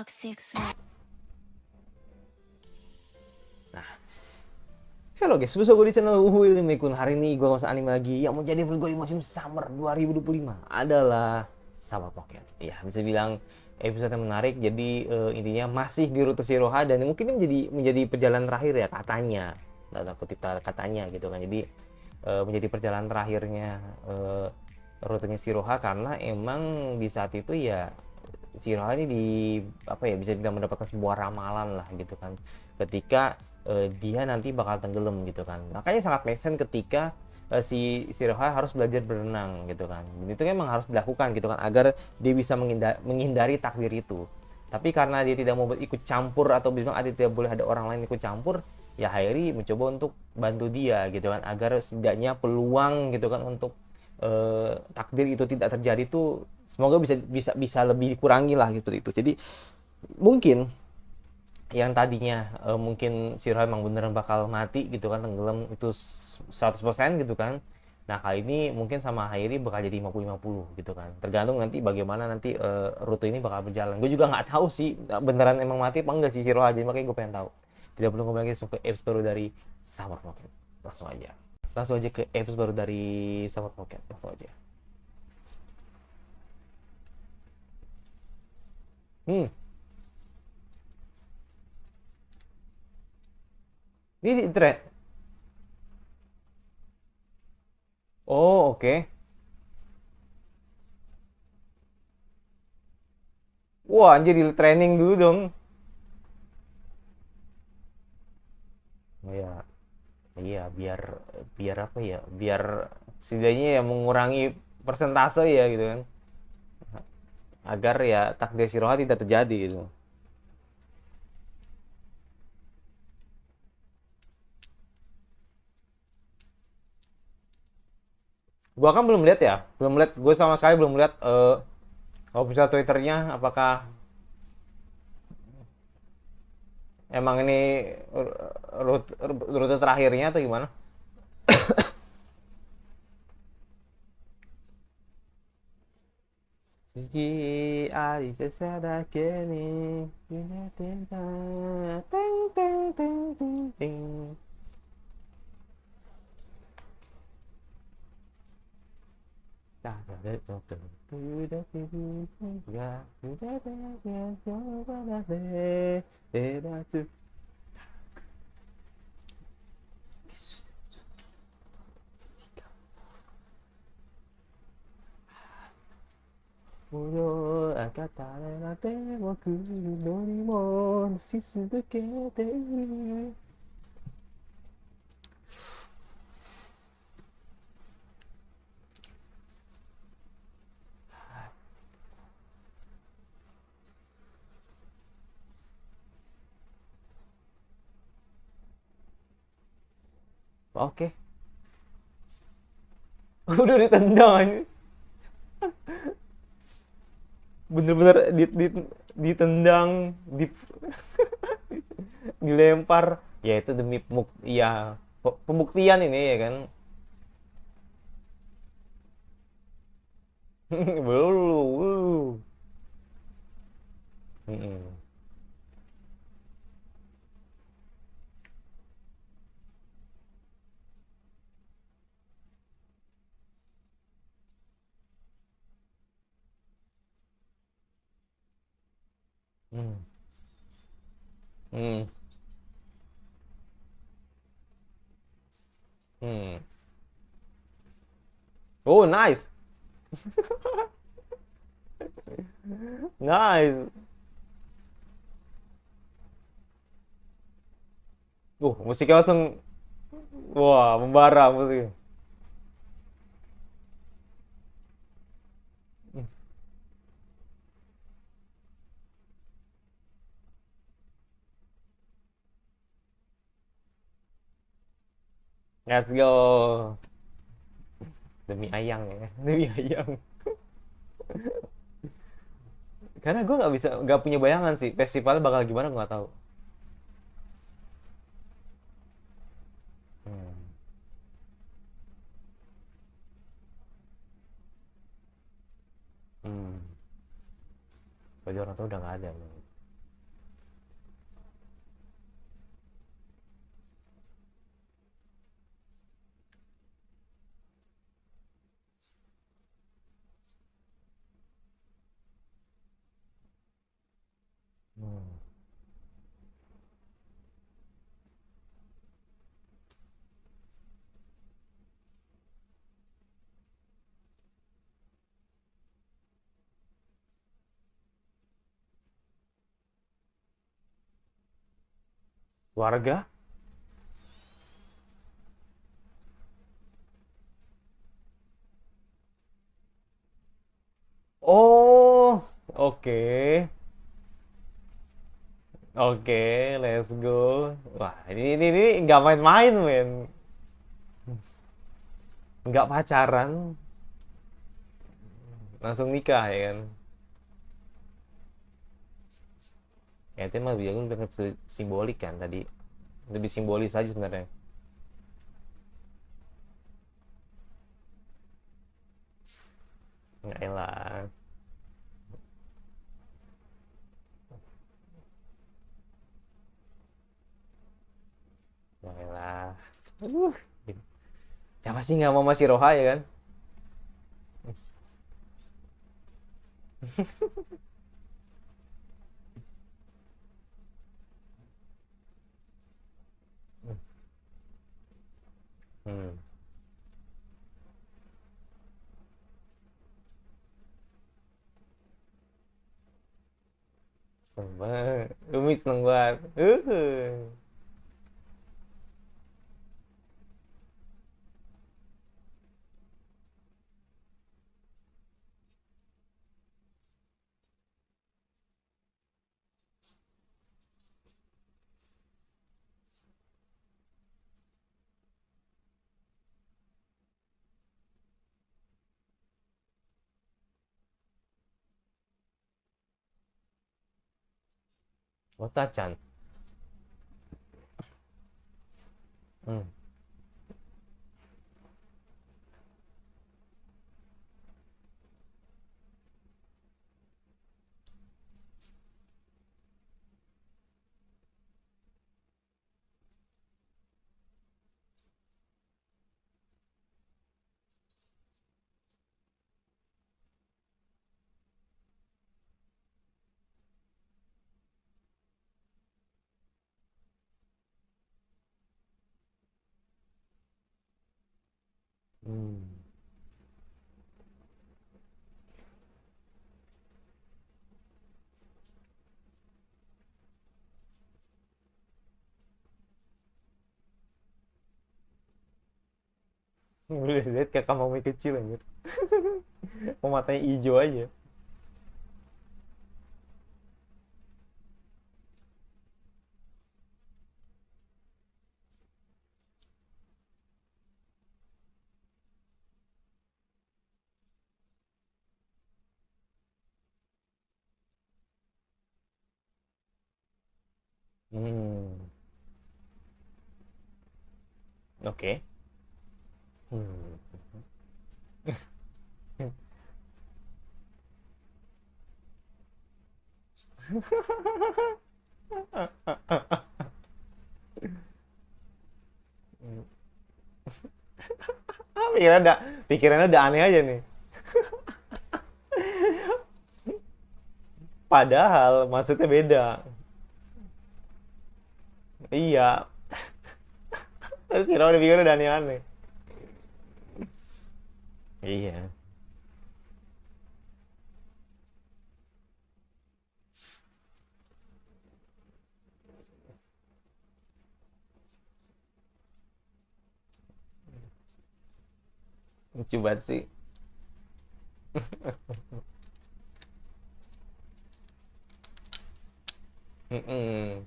Nah, halo guys, bersama gue di channel Uhuy Limikun. Hari ini gue ngasih anime lagi yang mau jadi favorit gue di musim summer 2025 adalah Summer Pocket. Ya, bisa bilang episode yang menarik. Jadi intinya masih di rute Shiroha dan mungkin ini menjadi perjalanan terakhir ya katanya. Dalam kutip katanya gitu kan. Jadi menjadi perjalanan terakhirnya rutenya Shiroha karena emang di saat itu ya Shiroha ini di apa ya bisa dibilang mendapatkan sebuah ramalan lah gitu kan ketika dia nanti bakal tenggelam gitu kan, makanya sangat make sense ketika si Shiroha harus belajar berenang gitu kan, dan itu memang harus dilakukan gitu kan agar dia bisa menghindari takdir itu. Tapi karena dia tidak mau ikut campur atau bilang tidak boleh ada orang lain ikut campur, ya Hairi mencoba untuk bantu dia gitu kan agar setidaknya peluang gitu kan untuk takdir itu tidak terjadi tuh semoga bisa lebih dikurangi lah gitu itu. Jadi mungkin yang tadinya mungkin Shiroha emang beneran bakal mati gitu kan, tenggelam itu 100% gitu kan. Nah kali ini mungkin sama Hairi bakal jadi 50-50 gitu kan, tergantung nanti bagaimana nanti rute ini bakal berjalan. Gue juga nggak tahu sih beneran emang mati apa enggak sih Shiroha, jadi makanya gue pengen tahu. Tidak perlu ngomong lagi, langsung ke episode baru dari Summer Pocket. Langsung aja ke episode baru dari Summer Pocket, langsung aja. hmm ini di trend. Oh, oke. Wah, anjir di training dulu dong. Iya, iya biar biar apa ya? Biar setidaknya ya mengurangi persentase ya gitu kan. Agar ya takdir Shiroha tidak terjadi gitu. Gua kan belum lihat ya. Belum lihat, gue sama sekali belum lihat official Twitternya apakah emang ini rute terakhirnya atau gimana? Suci Arisa dake ni yunete ga teng teng teng teng teng. Oke, udah ditendang aja. Bener-bener ditendang, dilempar. Ya itu demi ya pembuktian ini ya kan. Belum. Hmm. Hmm. Hmm. Hmm. Oh, nice. Nice. Musiknya langsung wah, membara musiknya. Let's go. Demi ayang ya, demi ayang. Karena gue nggak punya bayangan sih festivalnya bakal gimana, gue nggak tahu. Hmm. Hmm. Bagi orang tua udah nggak ada loh. Keluarga? Oh, oke. Oke, let's go. Wah, ini nggak main-main, men. Nggak pacaran, langsung nikah ya kan. Ya itu emang lebih simbolik kan tadi. Lebih simbolis aja sebenarnya. Nggak elah. Nggak elah. Aduh. Siapa sih nggak mau masih Roha ya kan? Hmm. Seneng banget. Umi seneng banget. Wota-chan. Hmm. Hmm. Udah lihat kayak Kamami kecil anjir. Oh, matanya hijau aja. Hmm. Oke. Hmm. Pikirannya udah aneh aja nih. Padahal maksudnya beda. Iya. Terus kira udah pikir udah aneh-aneh. Iya. Lucu banget sih. Mm-mm.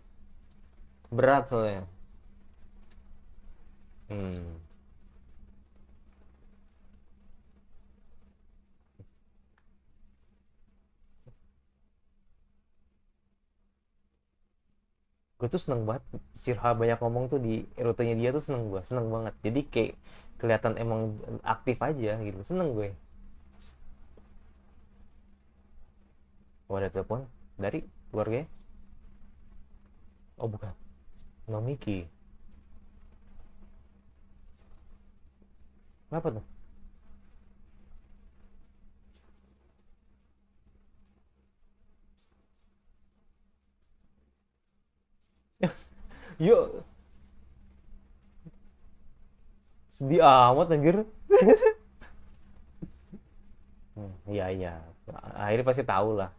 Berat soalnya. Hmm. Gue tuh seneng banget Sirha banyak ngomong tuh di rutenya dia tuh seneng banget, jadi kayak kelihatan emang aktif aja gitu, seneng gue. Oh, ada telepon dari keluarga. Oh, bukan. Nomiki. Kenapa tuh? Yuk, sedih amat anjir. Iya, iya, akhirnya pasti tahu lah,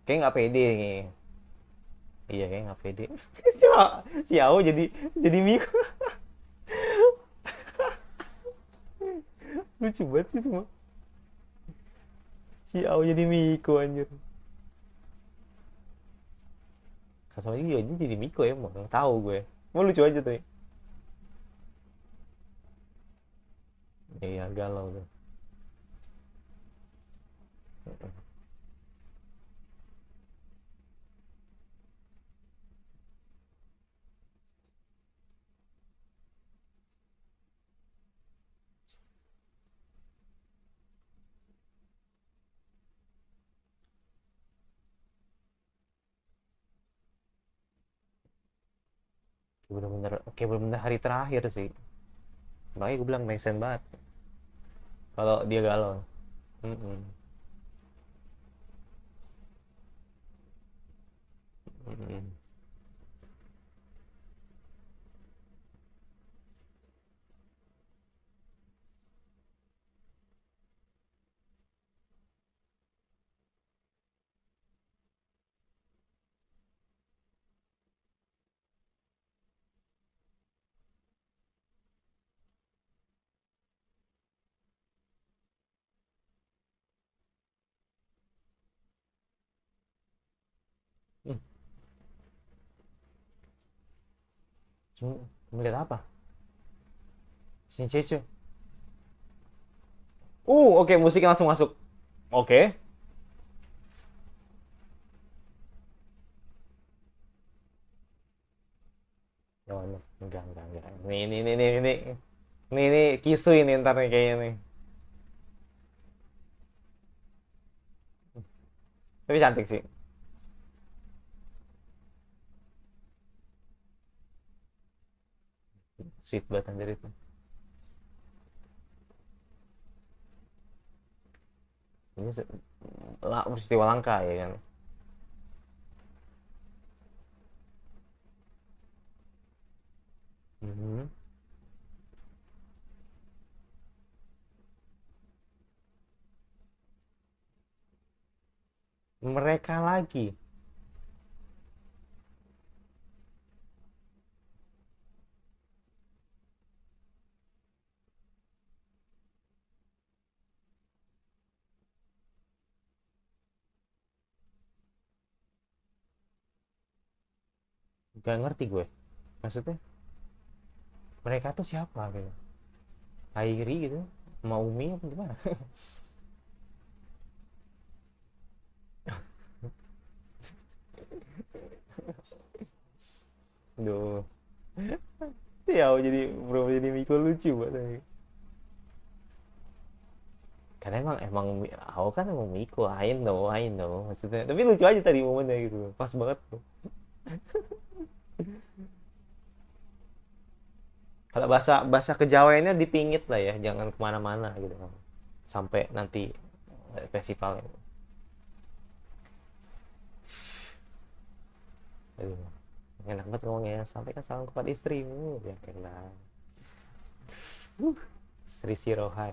kayak nggak pede nih. Iya kayak nggak pede. si, si Ao jadi Miko. Lucu banget sih semua. Si Ao jadi Miko anjir. Kasau juga jadi Miko ya, mau tahu gue. Mau lucu aja tuh. Iya galau tuh. Kayak bener-bener hari terakhir sih. Makanya gue bilang make sense banget kalau dia galau. Mm-mm. Mm-mm. Hmm. Melihat apa? Shinchechu. Oke, musiknya langsung masuk. Oke. Oh, enggak. Ini kisu ini ntar nih kayaknya nih. Tapi cantik sih. Sweet banget anjir itu. Ini peristiwa langka ya kan. Mhm. Mereka lagi. Gak ngerti gue. Maksudnya mereka tuh siapa gitu? Airi gitu? Sama Umi apa gimana? Duh. Ya jadi Miko lucu banget. Karena emang aku kan emang Miko, I know maksudnya. Tapi lucu aja tadi momennya gitu, pas banget tuh. Kalau bahasa bahasa kejawaannya dipingit lah ya, jangan kemana-mana gitu kan. Sampai nanti festival. Aduh, enak banget ngomongnya. Sampaikan salam kepada istrimu, ya enak. Sri Sirohai.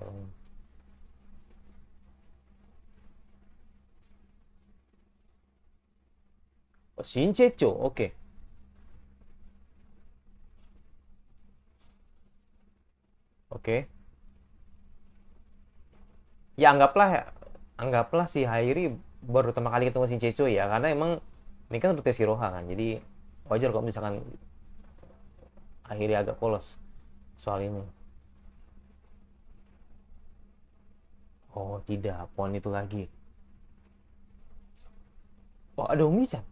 Oh, Shinchecho, oke. Oke. Ya anggaplah si Hairi baru pertama kali ketemu Shinchecho ya, karena emang ini kan rute Siroha kan. Jadi wajar kalau misalkan akhirnya agak polos soal ini. Oh, tidak, pohon itu lagi. Oh, ada Umi-chan.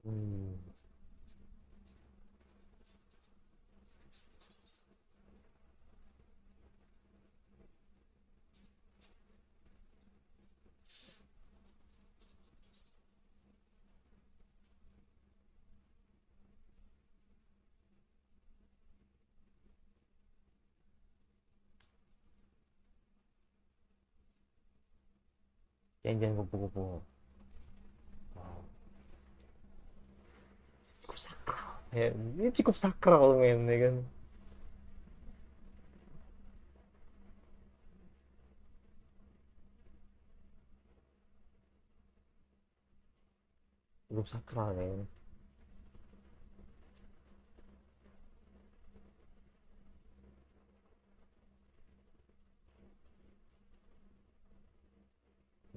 Hmm. Jangan kupu-kupu. Wow. Cukup sakral. Ya, ini cukup sakral men, ya kan. Cukup sakral ya.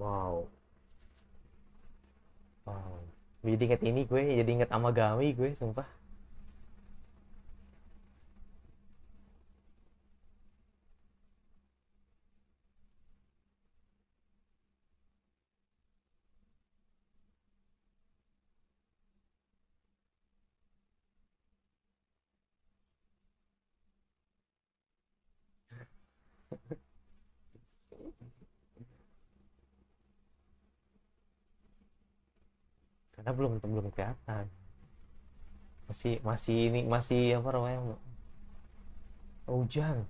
Wow. Wow. Jadi inget ini gue, jadi inget Amagami gue, sumpah. Karena belum belum kelihatan. Masih masih ini masih apa namanya? Hujan.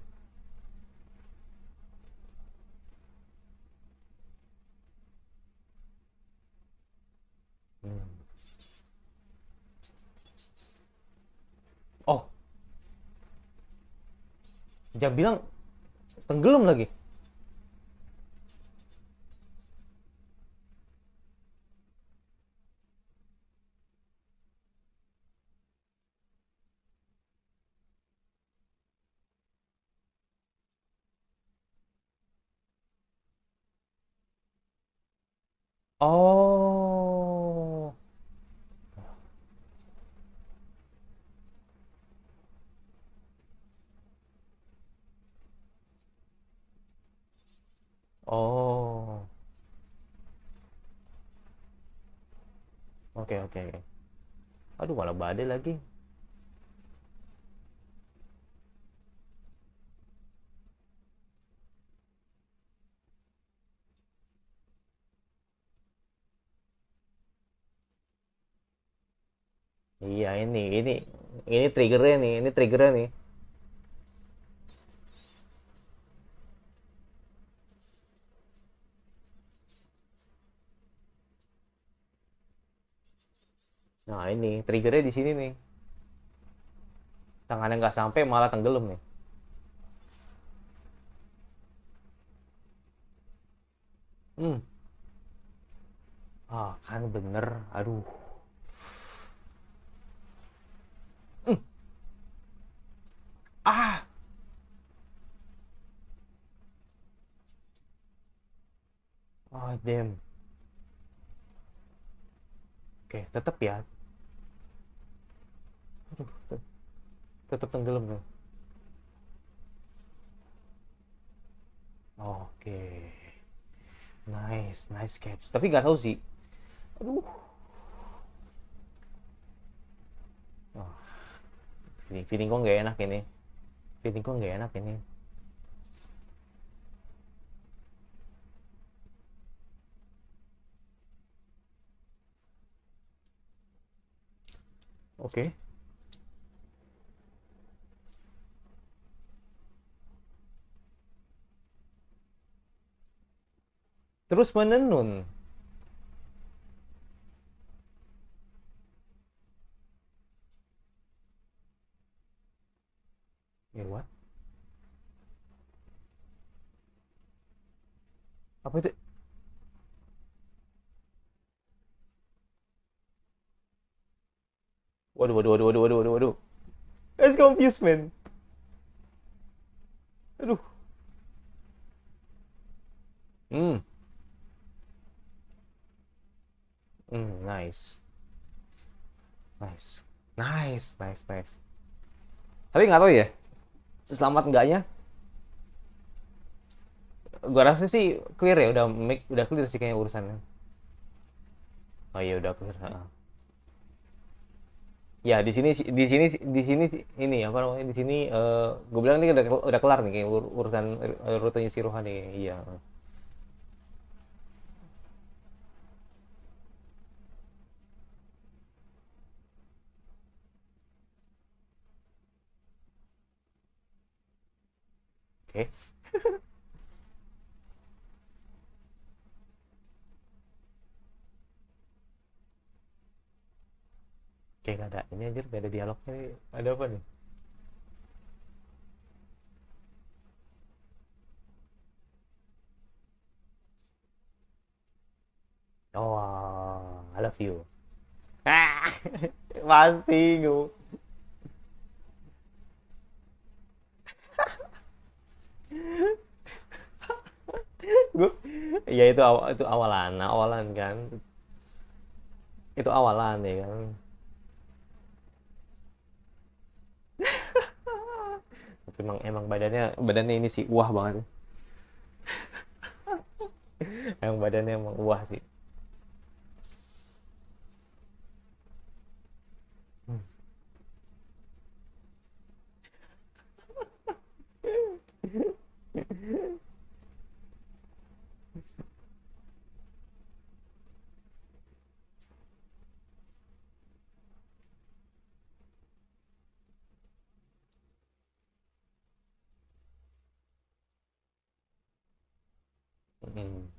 Hmm. Oh, jangan bilang tenggelam lagi. Oh. Oh. Oke, oke. Aduh, malah badai lagi. Iya, ini triggernya nih, ini triggernya nih. Nah, ini triggernya di sini nih. Tangannya nggak sampai malah tenggelam nih. Hmm. Ah, kan bener. Aduh. Hmm. Ah. Oh, damn. Oke, tetap ya. Aduh, tetap tenggelam tuh. Oke. Nice, nice catch. Tapi nggak tahu sih. Aduh. Oh, feeling kok nggak enak ini. Feeling kok nggak enak ini. Oke. Terus menenun. Ya, what? Apa itu? Waduh, waduh, waduh, waduh, waduh, waduh, waduh. That's confused, man. Aduh. Hmm. Hmm, nice. Nice. Nice, nice, nice. Tapi nggak tahu ya, selamat enggaknya. Gua rasa sih clear ya, udah clear sih kayaknya urusannya. Oh iya udah clear. Ha. Ya di sini ini apa namanya di sini gue bilang ini udah kelar nih kayak urusan rutenya si Rohani. Iya. Oke. Kayak gak ada ini anjir, gak ada dialognya nih. Ada apa nih? Oh, I love you. Ah, pasti gue. Gue, ya itu itu awalan, awalan kan. Itu awalan ya kan. Tapi emang badannya ini sih wah banget. Emang badannya emang wah sih. Mm.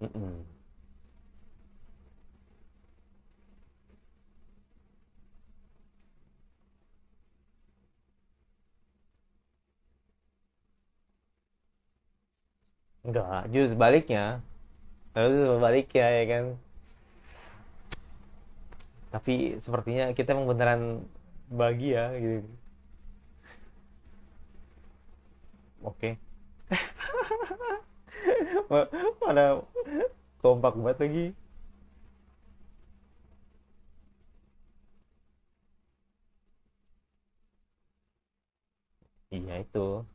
Mm-mm. Enggak, justru sebaliknya. Lalu sebaliknya ya kan. Tapi sepertinya kita emang beneran bahagia gitu. Oke. Mana kompak banget lagi. Iya itu.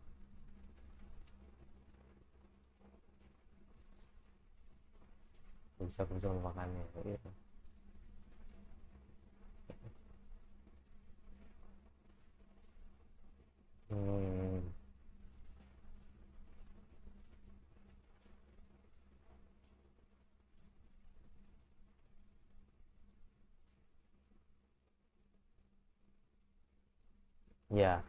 Bisa melupakannya. Iya. Hmm, ya.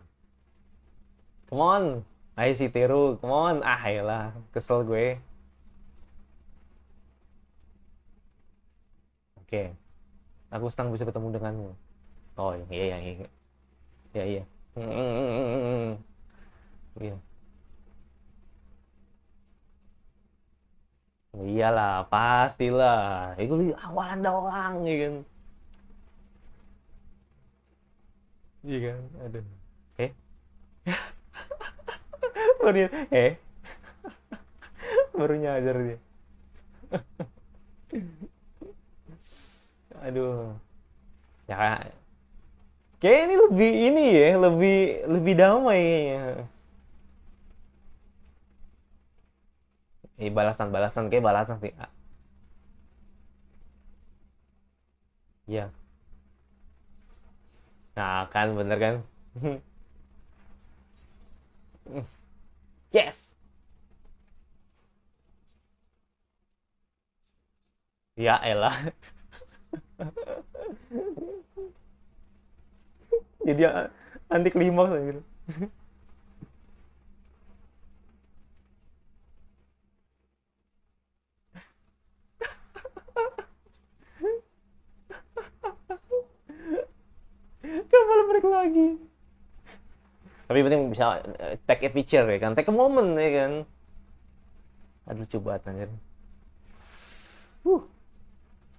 Come on. Ayo si Teru, come on. Ah, ayolah. Kesel gue. Oke. Aku senang bisa bertemu denganmu. Oh, iya, iya, iya. Iya, iya. Hmm, iya. Iyalah, pastilah. Itu awalan doang, ya kan. Iya kan, aduh. Eh, baru baru nyadar dia. Aduh. Ya, kayak ini lebih ini ya, lebih lebih damai kayaknya. Balasan-balasan kayak balasan sih. Ah, iya. Nah, kan bener kan? Yes. Ya elah. Jadi anti klimaks gitu. Coba balik lagi. Tapi penting bisa take a picture ya kan, take a moment ya kan. Aduh coba anjir. Uh.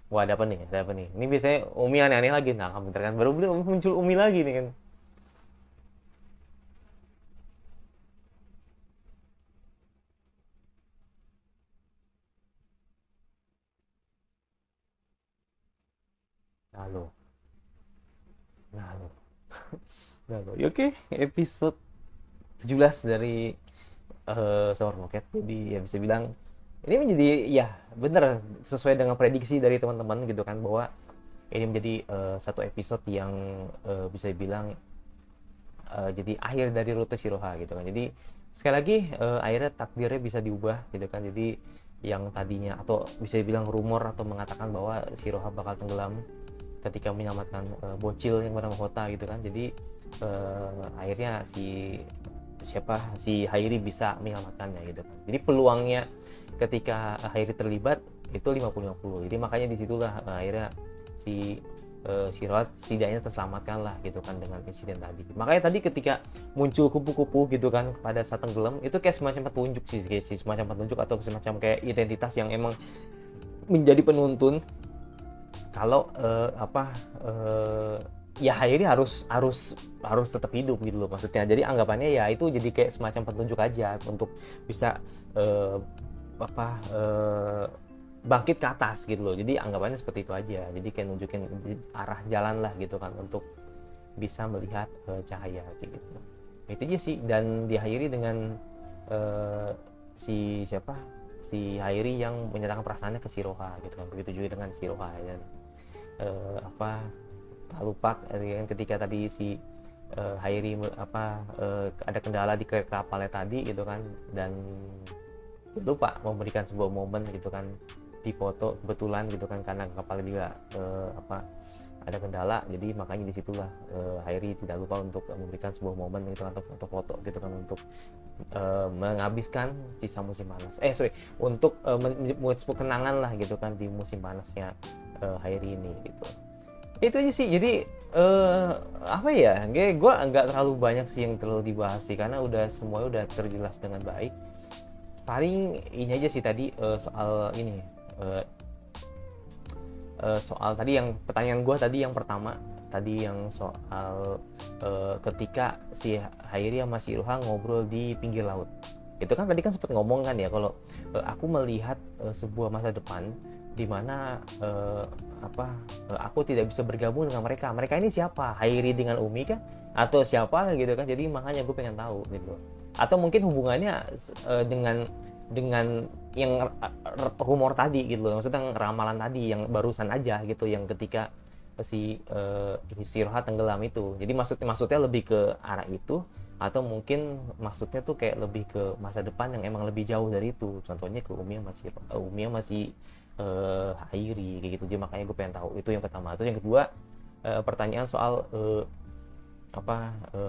Wah, ada apa nih? Ada apa nih? Ini biasanya Umi aneh-aneh lagi. Nah, kamu kan baru beli muncul Umi lagi nih kan. Halo. Halo. Halo. Ya, oke, episode 17 dari Summer Pocket. Jadi ya bisa bilang ini menjadi ya bener sesuai dengan prediksi dari teman-teman gitu kan, bahwa ini menjadi satu episode yang bisa dibilang jadi akhir dari rute Shiroha gitu kan. Jadi sekali lagi akhirnya takdirnya bisa diubah gitu kan. Jadi yang tadinya atau bisa dibilang rumor atau mengatakan bahwa Shiroha bakal tenggelam ketika menyelamatkan bocil yang bernama Hota gitu kan. Jadi akhirnya si Hairi bisa menyelamatkannya gitu kan. Jadi peluangnya ketika Hairi terlibat itu 50-50. Jadi makanya disitulah akhirnya si Rod setidaknya terselamatkan lah gitu kan dengan insiden tadi. Makanya tadi ketika muncul kupu-kupu gitu kan pada saat tenggelam, itu kayak semacam petunjuk sih, semacam petunjuk atau semacam kayak identitas yang emang menjadi penuntun kalau ya Hairi harus tetap hidup gitu loh maksudnya. Jadi anggapannya ya itu jadi kayak semacam petunjuk aja untuk bisa bangkit ke atas gitu loh. Jadi anggapannya seperti itu aja. Jadi kayak nunjukin arah jalan lah gitu kan untuk bisa melihat cahaya kayak gitu. Itu aja sih. Dan diakhiri dengan si Hairi yang menyatakan perasaannya ke Shiroha gitu kan. Begitu juga dengan Shiroha dan tak lupa ketika tadi si Hairi ada kendala di kapalnya tadi gitu kan, dan lupa memberikan sebuah momen gitu kan di foto kebetulan gitu kan, karena kapalnya juga ada kendala, jadi makanya disitulah Hairi tidak lupa untuk memberikan sebuah momen gitu kan, untuk foto gitu kan, untuk menghabiskan sisa musim panas untuk kenangan lah gitu kan di musim panasnya Hairi ini gitu. Itu aja sih. Jadi gue nggak terlalu banyak sih yang terlalu dibahas sih, karena semuanya udah terjelas dengan baik. Paling ini aja sih tadi soal ini soal tadi yang pertanyaan gue tadi yang pertama tadi yang soal ketika si Hairi sama si Shiroha ngobrol di pinggir laut. Itu kan tadi kan sempat ngomong kan ya, kalau aku melihat sebuah masa depan di mana aku tidak bisa bergabung dengan mereka. Mereka ini siapa? Hairi dengan Umi kah? Atau siapa gitu kan? Jadi makanya gue pengen tahu gitu. Atau mungkin hubungannya dengan yang rumor tadi gitu loh. Maksudnya ramalan tadi yang barusan aja gitu, yang ketika si Shiroha tenggelam itu. Jadi maksudnya lebih ke arah itu, atau mungkin maksudnya tuh kayak lebih ke masa depan yang emang lebih jauh dari itu. Contohnya ke Umi masih Hairi kayak gitu. Jadi makanya gue pengen tahu. Itu yang pertama. Terus yang kedua, pertanyaan soal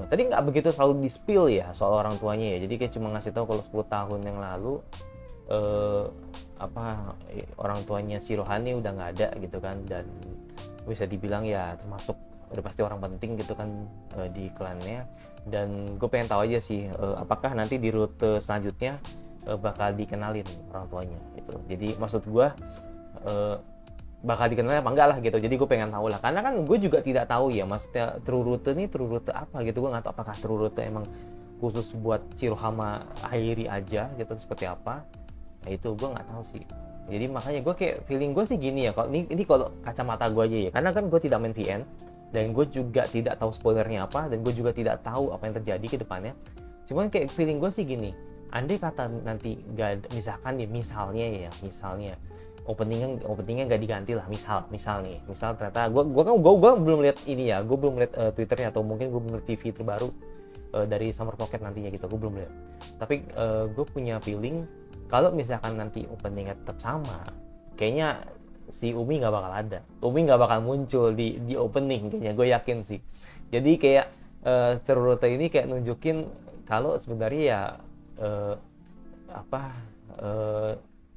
tadi nggak begitu terlalu di-spill ya soal orang tuanya ya. Jadi kayak cuma ngasih tahu kalau 10 tahun yang lalu orang tuanya Shiroha udah nggak ada gitu kan, dan bisa dibilang ya termasuk udah pasti orang penting gitu kan di klannya. Dan gue pengen tahu aja sih apakah nanti di rute selanjutnya bakal dikenalin orang tuanya gitu. Jadi maksud gue bakal dikenalin apa enggak lah gitu. Jadi gue pengen tahu lah, karena kan gue juga tidak tahu ya, maksudnya true rute apa gitu. Gue nggak tahu apakah true rute emang khusus buat Shiroha sama Hairi aja gitu, seperti apa. Nah itu gue nggak tahu sih. Jadi makanya gue kayak feeling gue sih gini ya, kalau ini kalau kacamata gue aja ya, karena kan gue tidak main VN dan gue juga tidak tahu spoilernya apa, dan gue juga tidak tahu apa yang terjadi ke depannya. Cuman kayak feeling gue sih gini, andai kata nanti gak, misalkan ya misalnya openingnya nggak diganti lah, misal ternyata gue belum lihat ini ya, gue belum lihat Twitternya, atau mungkin gue belum lihat TV terbaru dari Summer Pocket nantinya gitu, gue belum lihat. Tapi gue punya feeling kalau misalkan nanti openingnya tetap sama, kayaknya si Umi nggak bakal ada, Umi nggak bakal muncul di opening kayaknya, gue yakin sih. Jadi kayak True ini kayak nunjukin kalau sebenarnya ya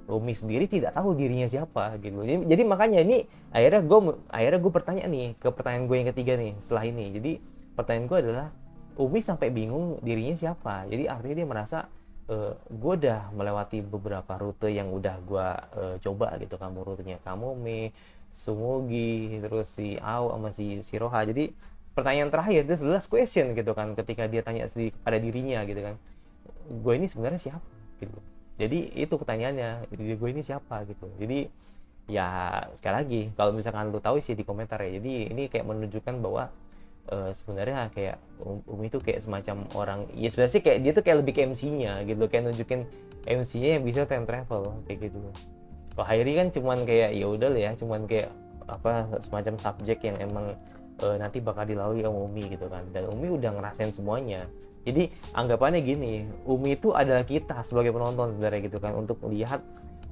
Umi sendiri tidak tahu dirinya siapa gitu. Jadi makanya ini akhirnya gue bertanya nih ke pertanyaan gue yang ketiga nih setelah ini. Jadi pertanyaan gue adalah, Umi sampai bingung dirinya siapa. Jadi artinya dia merasa gue udah melewati beberapa rute yang udah gue coba gitu. Kamu rutenya Kamome, Tsumugi, terus si Ao sama si Shiroha. Jadi pertanyaan terakhir, this last question gitu kan, ketika dia tanya sendiri pada dirinya gitu kan, gue ini sebenarnya siapa gitu. Jadi itu pertanyaannya, gue ini siapa gitu. Jadi ya sekali lagi, kalau misalkan lu tahu sih di komentar ya. Jadi ini kayak menunjukkan bahwa sebenarnya kayak Umi itu kayak semacam orang, ya sebenarnya sih kayak dia tuh kayak lebih ke MC-nya gitu, kayak nunjukin MC-nya yang bisa time travel kayak gitu. Kalau Hairi kan cuman kayak ya udah lah ya, cuman kayak semacam subjek yang emang nanti bakal dilalui sama Umi gitu kan. Dan Umi udah ngerasain semuanya. Jadi anggapannya gini, Umi itu adalah kita sebagai penonton sebenarnya gitu kan, untuk melihat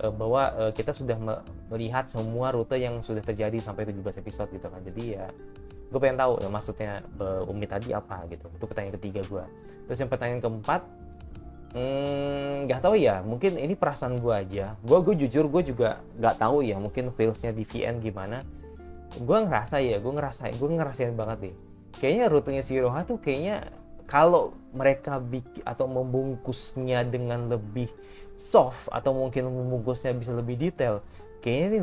bahwa kita sudah melihat semua rute yang sudah terjadi sampai 17 episode gitu kan. Jadi ya gue pengen tahu ya, maksudnya Umi tadi apa gitu. Itu pertanyaan ketiga gue. Terus yang pertanyaan keempat, nggak tahu ya, mungkin ini perasaan gue aja. Gue jujur, gue juga nggak tahu ya, mungkin feelsnya di VN gimana. Gue ngerasain banget deh. Kayaknya rutenya Shiroha tuh kayaknya kalau mereka bikin atau membungkusnya dengan lebih soft atau mungkin membungkusnya bisa lebih detail, kayaknya ini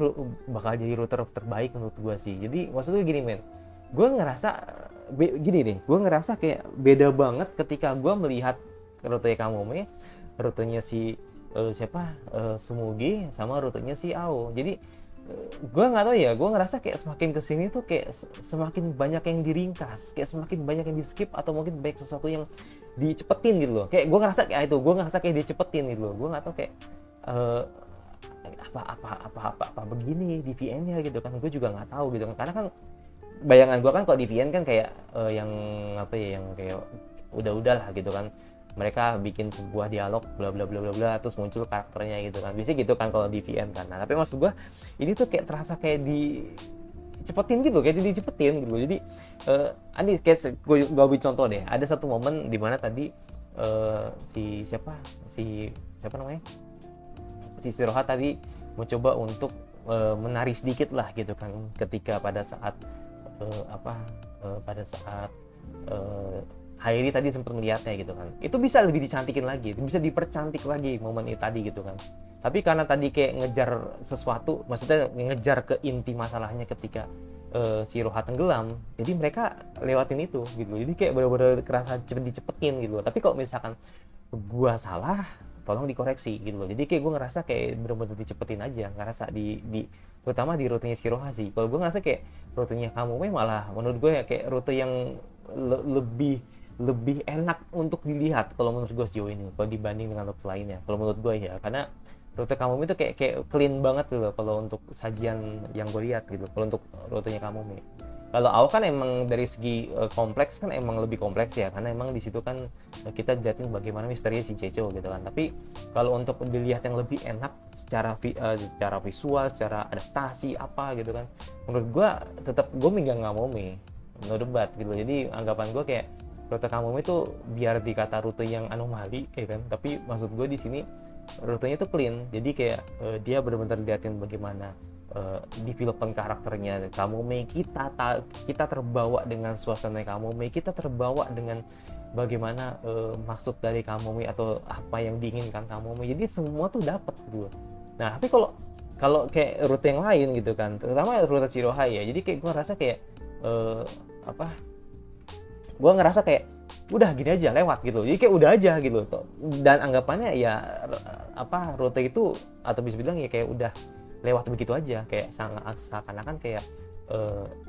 bakal jadi rute terbaik menurut gue sih. Jadi maksud gue gini men, gue ngerasa gini deh, gue ngerasa kayak beda banget ketika gue melihat rute Kamome, rutenya si Sumugi sama rutenya si Ao. Jadi gue nggak tahu ya, gue ngerasa kayak semakin kesini tuh kayak semakin banyak yang diringkas, kayak semakin banyak yang di skip atau mungkin banyak sesuatu yang dicepetin gitu loh. Kayak gue ngerasa kayak dicepetin gitu loh. Gue nggak tahu kayak apa begini di VN-nya gitu kan. Gue juga nggak tahu gitu kan, karena kan bayangan gue kan kalau di VN kan kayak yang kayak udah lah gitu kan, mereka bikin sebuah dialog bla bla bla bla bla terus muncul karakternya gitu kan, biasanya gitu kan kalau di VN kan. Nah tapi maksud gue ini tuh kayak terasa kayak dicepetin gitu, gitu. Jadi ini kayak gue ambil contoh deh, ada satu momen di mana tadi si Shiroha tadi mencoba untuk menari sedikit lah gitu kan, ketika pada saat Hairi tadi sempat melihatnya gitu kan. Itu bisa lebih dicantikin lagi, bisa dipercantik lagi momen itu tadi gitu kan. Tapi karena tadi kayak ngejar sesuatu, maksudnya ngejar ke inti masalahnya ketika Shiroha tenggelam, jadi mereka lewatin itu gitu. Jadi kayak bener-bener kerasa dicepetin gitu. Tapi kalau misalkan gua salah, tolong dikoreksi gitu loh. Jadi kayak gue ngerasa kayak bener-bener dicepetin aja, ngerasa terutama di rutenya Shiroha sih. Kalau gue ngerasa kayak rutenya Kamome malah menurut gue ya kayak rute yang lebih enak untuk dilihat kalau menurut gue sejauh ini, kalau dibanding dengan rute lainnya. Kalau menurut gue ya, karena rute Kamome itu kayak clean banget gitu kalau untuk sajian yang gue lihat gitu. Kalau untuk rutenya Kamome. Kalau Ao kan emang dari segi kompleks kan emang lebih kompleks ya, karena emang di situ kan kita jelatin bagaimana misterinya si Checho gitu kan. Tapi kalau untuk dilihat yang lebih enak secara visual, secara adaptasi apa gitu kan, menurut gue tetap gue megang Kamome, no debat gitu. Jadi anggapan gue kayak rute Kamome itu biar dikata rute yang anomali ya kan, tapi maksud gue di sini rutenya tuh clean. Jadi kayak dia benar-benar liatin bagaimana development karakternya Kamome, kita terbawa dengan suasana Kamome, kita terbawa dengan bagaimana maksud dari Kamome atau apa yang diinginkan Kamome. Jadi semua tuh dapat gitu. Nah tapi kalau kayak rute yang lain gitu kan, terutama rute Shiroha ya, jadi kayak gue ngerasa kayak gue ngerasa kayak udah gini aja lewat gitu, jadi kayak udah aja gitu. Dan anggapannya ya rute itu atau bisa bilang ya kayak udah lewat begitu aja, kayak seakan-akan kayak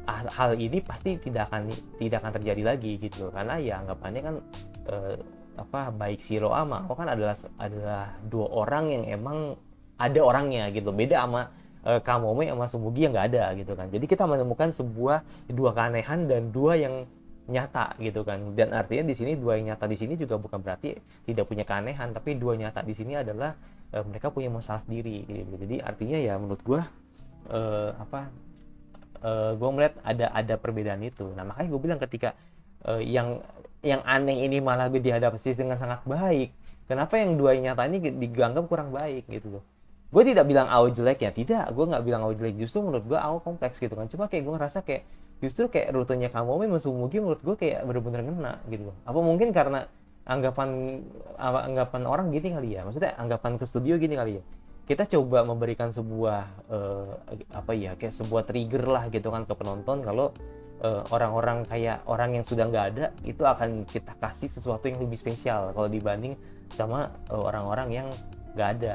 hal ini pasti tidak akan terjadi lagi gitu, karena ya anggapannya kan baik Shiro sama Ao kan adalah dua orang yang emang ada orangnya gitu, beda sama Kamome sama Sumugi yang nggak ada gitu kan. Jadi kita menemukan dua keanehan dan dua yang nyata gitu kan. Dan artinya di sini dua yang nyata di sini juga bukan berarti tidak punya keanehan, tapi dua nyata di sini adalah mereka punya masalah sendiri gitu. Jadi artinya ya menurut gue gue melihat ada perbedaan itu. Nah makanya gue bilang ketika yang aneh ini malah gue diadaptasi dengan sangat baik, kenapa yang dua yang nyata ini dianggap kurang baik gitu loh. Gue tidak bilang Ao jelek ya, tidak, gue nggak bilang Ao jelek, justru menurut gue Ao kompleks gitu kan. Cuma kayak gue ngerasa kayak justru kayak rutenya Kamome sama Sumugi menurut gue kayak bener-bener ngena gitu loh. Apa mungkin karena anggapan orang gini kali ya, maksudnya anggapan ke studio gini kali ya, kita coba memberikan sebuah kayak sebuah trigger lah gitu kan ke penonton, kalau orang-orang kayak orang yang sudah nggak ada itu akan kita kasih sesuatu yang lebih spesial kalau dibanding sama orang-orang yang nggak ada,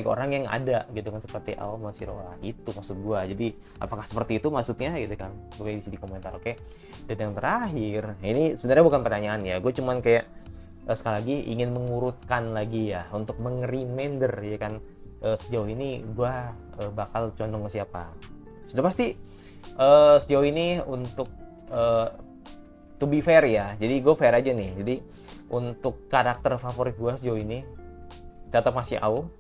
orang yang ada gitu kan, seperti Ao sama Shiroha. Itu maksud gua. Jadi apakah seperti itu maksudnya gitu kan, boleh isi di komentar. Oke. Dan yang terakhir, ini sebenarnya bukan pertanyaan ya, gue cuman kayak sekali lagi ingin mengurutkan lagi ya untuk meng-reminder ya kan, sejauh ini gua bakal condong ke siapa. Sudah pasti sejauh ini untuk to be fair ya, jadi gue fair aja nih. Jadi untuk karakter favorit gue sejauh ini tetap masih Ao.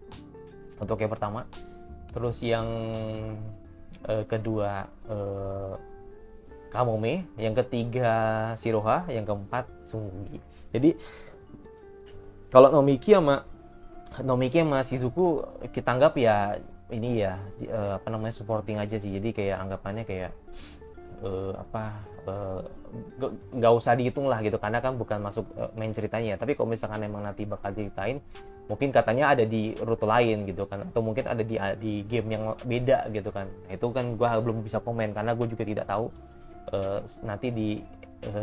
untuk yang pertama. Terus yang kedua Kamome, yang ketiga Shiroha, yang keempat Tsumugi. Jadi kalau Nomiki sama Shizuku kita anggap ya ini ya supporting aja sih. Jadi kayak anggapannya kayak nggak usah dihitung lah gitu, karena kan bukan masuk main ceritanya. Tapi kalau misalkan emang nanti bakal ceritain, mungkin katanya ada di rute lain gitu kan, atau mungkin ada di game yang beda gitu kan. Nah, itu kan gue belum bisa komen karena gue juga tidak tahu nanti di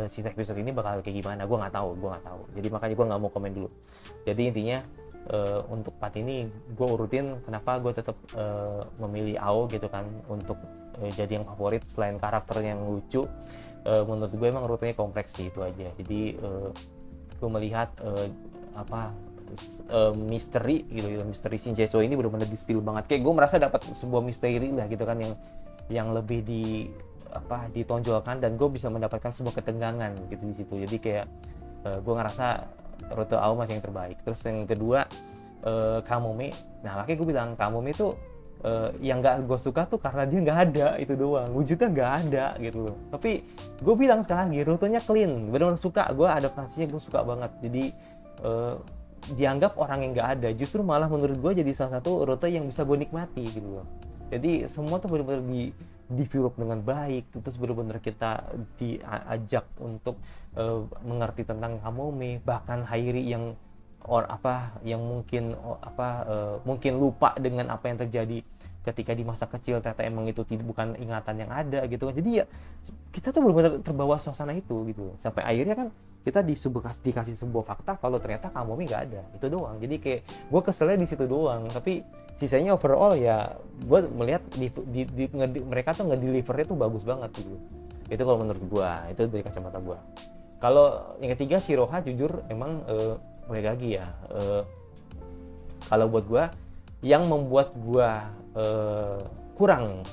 sisa episode ini bakal kayak gimana. Gue nggak tahu. Jadi makanya gue nggak mau komen dulu. Jadi intinya untuk part ini gue urutin kenapa gue tetap memilih Ao gitu kan untuk jadi yang favorit selain karakternya yang lucu. Menurut gue emang rutenya kompleks sih, itu aja. Jadi gue melihat misteri gitu, misteri Shinsecho ini benar-benar di-spill banget. Kayak gue merasa dapat sebuah misteri lah gitu kan, yang lebih ditonjolkan, dan gue bisa mendapatkan sebuah ketegangan gitu di situ. Jadi kayak gue ngerasa rute Ao masih yang terbaik. Terus yang kedua Kamome. Nah makanya gue bilang Kamome itu yang nggak gue suka tuh karena dia nggak ada, itu doang, wujudnya nggak ada gitu loh. Tapi gue bilang sekali lagi, rutenya clean, benar-benar suka gue adaptasinya, gue suka banget. Jadi dianggap orang yang nggak ada, justru malah menurut gue jadi salah satu rute yang bisa gue nikmati gitu loh. Jadi semua tuh benar-benar develop dengan baik, terus benar-benar kita diajak untuk mengerti tentang Kamome. Bahkan Hairi yang mungkin lupa dengan apa yang terjadi ketika di masa kecil, ternyata emang itu bukan ingatan yang ada gitu kan. Jadi ya kita tuh benar-benar terbawa suasana itu gitu, sampai akhirnya kan kita dikasih sebuah fakta kalau ternyata Kamome nggak ada, itu doang. Jadi kayak gue keselnya di situ doang, tapi sisanya overall ya gue melihat mereka tuh nge-delivernya tuh bagus banget gitu. Itu kalau menurut gue, itu dari kacamata gue. Kalau yang ketiga Shiroha, jujur emang lagi ya, kalau buat gue yang membuat gue kurang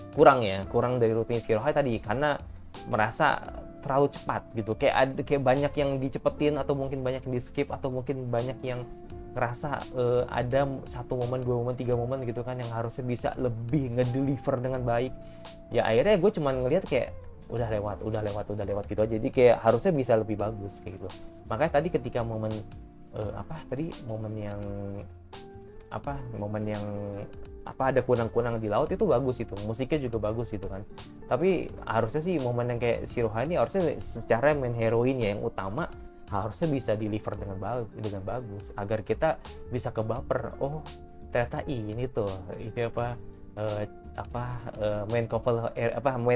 dari rutenya Shiroha tadi, karena merasa terlalu cepat gitu. Kayak banyak yang dicepetin, atau mungkin banyak yang di skip, atau mungkin banyak yang ngerasa ada 1 momen, 2 momen, 3 momen gitu kan, yang harusnya bisa lebih ngedeliver dengan baik. Ya akhirnya gue cuman ngelihat kayak udah lewat gitu aja. Jadi kayak harusnya bisa lebih bagus kayak gitu. Makanya tadi ketika momen ada kunang-kunang di laut, itu bagus, itu musiknya juga bagus gitu kan. Tapi harusnya sih momen yang kayak Shiroha ini harusnya secara main heroin ya, yang utama, harusnya bisa deliver dengan bagus agar kita bisa kebaper. Oh ternyata ini main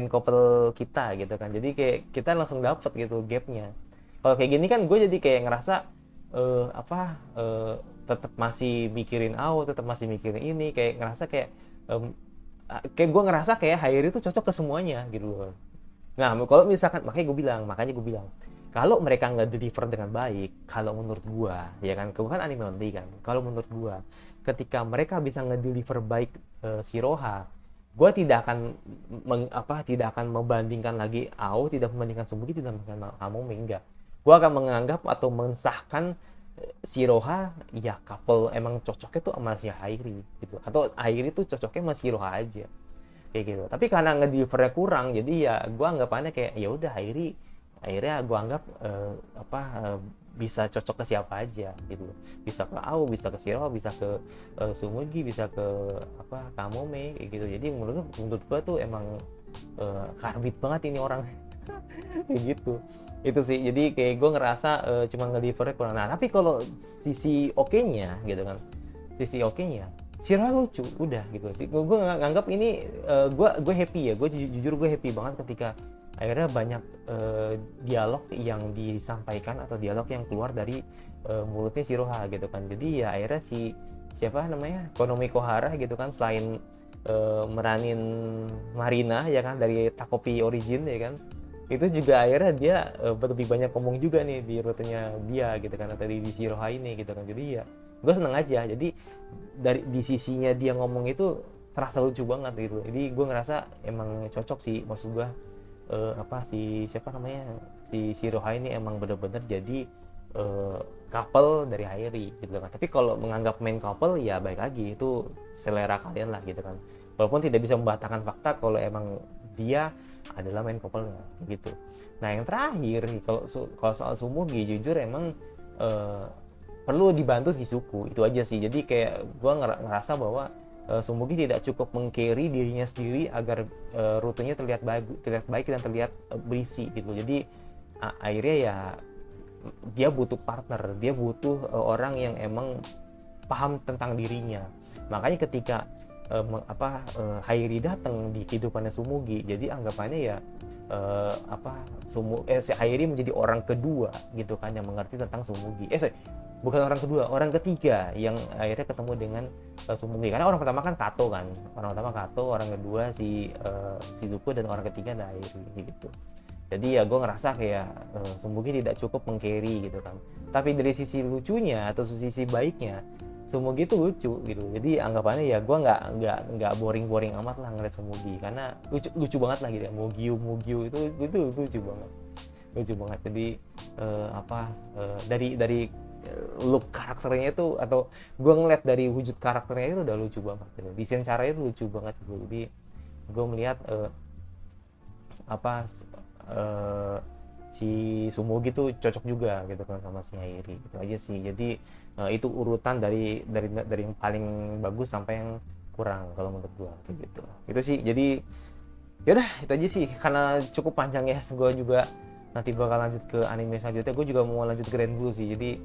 couple kita gitu kan. Jadi kayak kita langsung dapet gitu gapnya. Kalau kayak gini kan gue jadi kayak ngerasa tetap masih mikirin Ao, tetap masih mikirin ini, kayak ngerasa kayak gue ngerasa kayak Hairi itu cocok ke semuanya gitu loh. Nah kalau misalkan makanya gue bilang kalau mereka nggak deliver dengan baik, kalau menurut gue ya kan, gue kan anime only kan, kalau menurut gue ketika mereka bisa ngedeliver baik Shiroha, gue tidak akan membandingkan lagi Ao, tidak membandingkan Tsumugi, tidak membandingkan Kamome, enggak. Gue akan menganggap atau mensahkan Shiroha ya couple emang cocoknya tuh sama si Hairi gitu, atau Hairi tuh cocoknya sama Shiroha aja kayak gitu. Tapi karena ngedelivernya kurang, jadi ya gue anggapannya kayak ya udah Hairi, akhirnya gue anggap bisa cocok ke siapa aja gitu, bisa ke Ao, bisa ke Shiroha, bisa ke Tsumugi, bisa ke Kamome kayak gitu. Jadi menurut gue tuh emang karbit banget ini orang kayak gitu. Itu sih, jadi kayak gue ngerasa cuma ngedelivernya kurang. Nah tapi kalau sisi oke-nya gitu kan, Shiroha lucu udah gitu sih. Gue nganggap ini gue happy ya, gue jujur gue happy banget ketika akhirnya banyak dialog yang disampaikan atau dialog yang keluar dari mulutnya Shiroha gitu kan. Jadi ya akhirnya siapa namanya, Konomi Kohara gitu kan, selain meranin Marina ya kan dari Takopi Origin ya kan, itu juga akhirnya dia lebih banyak ngomong juga nih di rutenya dia gitu kan, atau di Shiroha ini gitu kan. Jadi ya gue seneng aja, jadi di sisinya dia ngomong itu terasa lucu banget gitu. Jadi gue ngerasa emang cocok sih, maksud gue si Shiroha ini emang bener-bener jadi couple dari Hairi gitu kan. Tapi kalau menganggap main couple ya baik lagi, itu selera kalian lah gitu kan. Walaupun tidak bisa membatalkan fakta kalau emang dia adalah main couple gitu. Nah yang terakhir kalau soal Sumugi, jujur emang perlu dibantu Shizuku, itu aja sih. Jadi kayak gue ngerasa bahwa Sumugi tidak cukup meng-carry dirinya sendiri agar rutenya terlihat baik dan terlihat berisi gitu. Jadi akhirnya ya dia butuh partner, dia butuh orang yang emang paham tentang dirinya. Makanya ketika Hairi datang di kehidupannya Sumugi, jadi anggapannya ya si Hairi menjadi orang kedua gitu kan yang mengerti tentang Sumugi. Bukan orang kedua, orang ketiga yang akhirnya ketemu dengan Sumugi. Karena orang pertama kan Kato kan, orang kedua si Shizuku, dan orang ketiga ada Hairi gitu. Jadi ya gue ngerasa kayak Sumugi tidak cukup meng-carry gitu kan. Tapi dari sisi lucunya atau sisi baiknya, Sumugi itu lucu gitu. Jadi anggapannya ya gue nggak boring amat lah ngeliat Sumugi, karena lucu banget lah gitu ya. Mugyu itu lucu banget. Jadi dari look karakternya itu, atau gue ngeliat dari wujud karakternya itu udah lucu banget gitu. Desain caranya itu lucu banget gitu. Jadi gue melihat si Sumugi tuh cocok juga gitu kan sama si Hairi, itu aja sih. Jadi itu urutan dari yang paling bagus sampai yang kurang kalau menurut gua gitu. Itu sih. Jadi yaudah itu aja sih, karena cukup panjang ya. Gua juga nanti bakal lanjut ke anime selanjutnya. Gua juga mau lanjut Grand Blue sih. Jadi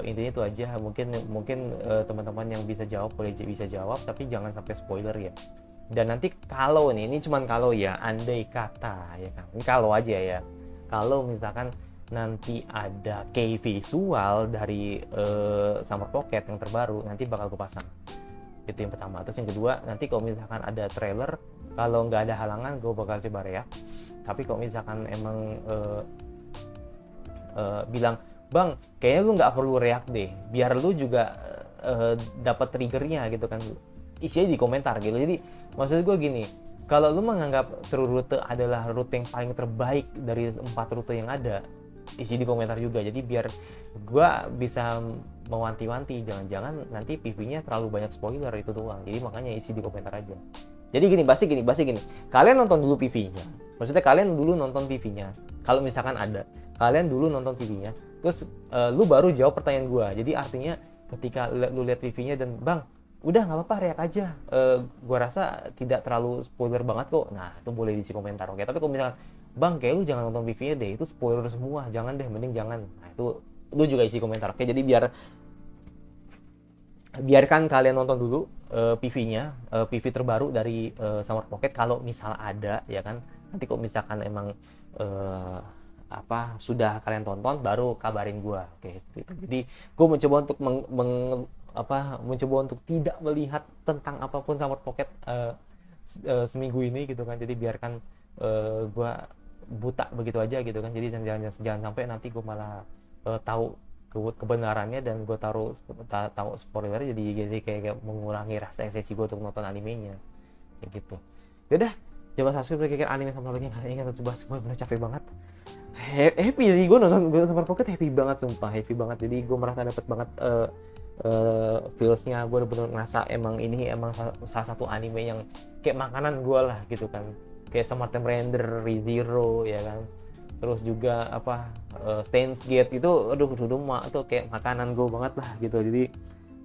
intinya itu aja. Mungkin teman-teman yang bisa jawab boleh bisa jawab, tapi jangan sampai spoiler ya. Dan nanti kalau ini cuman kalau ya, andai kata ya kan, ini kalau aja ya, kalau misalkan nanti ada key visual dari Summer Pocket yang terbaru, nanti bakal gue pasang. Itu yang pertama. Terus yang kedua, nanti kalau misalkan ada trailer, kalau nggak ada halangan gue bakal coba react. Tapi kalau misalkan emang bilang, bang kayaknya lu nggak perlu react deh, biar lu juga dapat triggernya gitu kan, isinya di komentar gitu. Jadi maksud gue gini, kalau lu menganggap True Rute adalah rute yang paling terbaik dari 4 rute yang ada, isi di komentar juga. Jadi biar gue bisa mewanti-wanti, jangan-jangan nanti PV-nya terlalu banyak spoiler, itu doang. Jadi makanya isi di komentar aja. Jadi gini, kalian nonton dulu PV-nya. Maksudnya kalian dulu nonton PV-nya. Kalau misalkan ada, kalian dulu nonton PV-nya, terus lu baru jawab pertanyaan gue. Jadi artinya ketika lu lihat PV-nya dan bang, udah nggak apa-apa react aja, gua rasa tidak terlalu spoiler banget kok, nah itu boleh diisi komentar. Oke, tapi kalau misalkan bang kayak lu jangan nonton PV-nya deh, itu spoiler semua, jangan deh, mending jangan, nah itu lu juga isi komentar. Oke, jadi biarkan kalian nonton dulu PV-nya, PV terbaru dari Summer Pocket kalau misal ada ya kan. Nanti kalau misalkan emang sudah kalian tonton, baru kabarin gua. Oke, gitu. Jadi gua mencoba untuk mencoba untuk tidak melihat tentang apapun Summer Pocket seminggu ini gitu kan. Jadi biarkan gue buta begitu aja gitu kan. Jadi jangan sampai nanti gue malah tahu kebenarannya dan gue tahu spoiler, jadi kayak mengurangi rasa esensi gue untuk nonton animenya kayak gitu. Yaudah, coba subscribe kayak anime sama lagi kalian yang coba, semua bener capek banget. Happy sih gue nonton Summer Pocket, happy banget sumpah, happy banget. Jadi gue merasa dapet banget feelsnya. Gue bener-bener ngerasa emang ini salah satu anime yang kayak makanan gue lah gitu kan. Kayak Summer Time Render, ReZero ya kan. Terus juga Steins Gate itu, aduh mak itu kayak makanan gue banget lah gitu. Jadi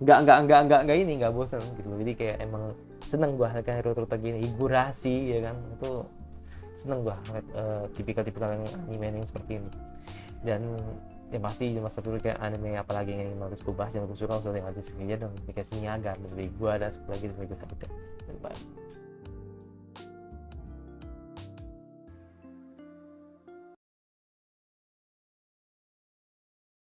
nggak bosan gitu. Jadi kayak emang seneng gue kan rute-rute gini, higurashi ya kan, itu seneng gue tipikal anime yang seperti ini. Dan ya pasti cuma satu kayak anime apalagi yang harus gue bahas, yang gue suka udah yang artis aja dong, dikasih Niaga dari gue ada 10 lagi. Bye.